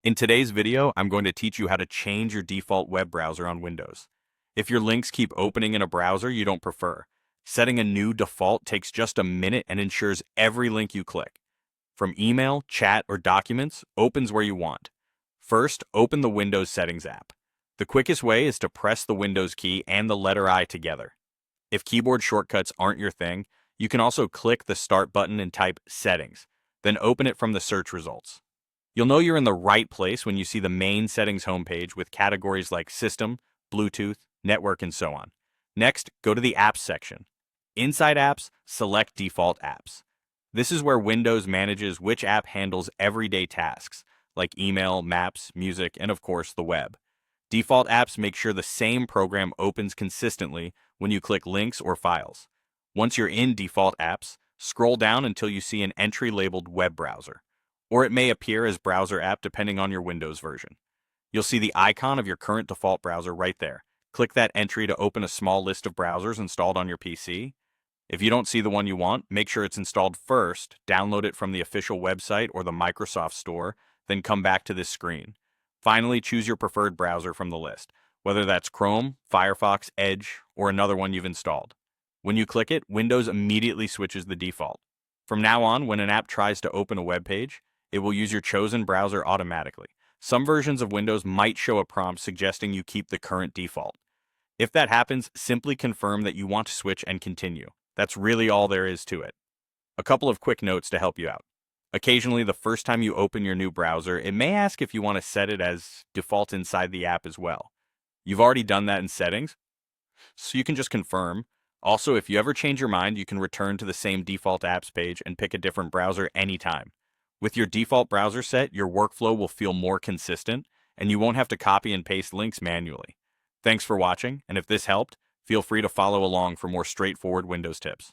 In today's video, I'm going to teach you how to change your default web browser on Windows. If your links keep opening in a browser you don't prefer, setting a new default takes just a minute and ensures every link you click, from email, chat, or documents, opens where you want. First, open the Windows Settings app. The quickest way is to press the Windows key and the letter I together. If keyboard shortcuts aren't your thing, you can also click the Start button and type Settings, then open it from the search results. You'll know you're in the right place when you see the main settings homepage with categories like System, Bluetooth, Network, and so on. Next, go to the Apps section. Inside Apps, select Default Apps. This is where Windows manages which app handles everyday tasks, like email, maps, music, and of course the web. Default apps make sure the same program opens consistently when you click links or files. Once you're in Default Apps, scroll down until you see an entry labeled Web Browser, or it may appear as Browser App depending on your Windows version. You'll see the icon of your current default browser right there. Click that entry to open a small list of browsers installed on your PC. If you don't see the one you want, make sure it's installed first, download it from the official website or the Microsoft Store, then come back to this screen. Finally, choose your preferred browser from the list, whether that's Chrome, Firefox, Edge, or another one you've installed. When you click it, Windows immediately switches the default. From now on, when an app tries to open a web page, it will use your chosen browser automatically. Some versions of Windows might show a prompt suggesting you keep the current default. If that happens, simply confirm that you want to switch and continue. That's really all there is to it. A couple of quick notes to help you out. Occasionally, the first time you open your new browser, it may ask if you want to set it as default inside the app as well. You've already done that in settings, so you can just confirm. Also, if you ever change your mind, you can return to the same default apps page and pick a different browser anytime. With your default browser set, your workflow will feel more consistent, and you won't have to copy and paste links manually. Thanks for watching, and if this helped, feel free to follow along for more straightforward Windows tips.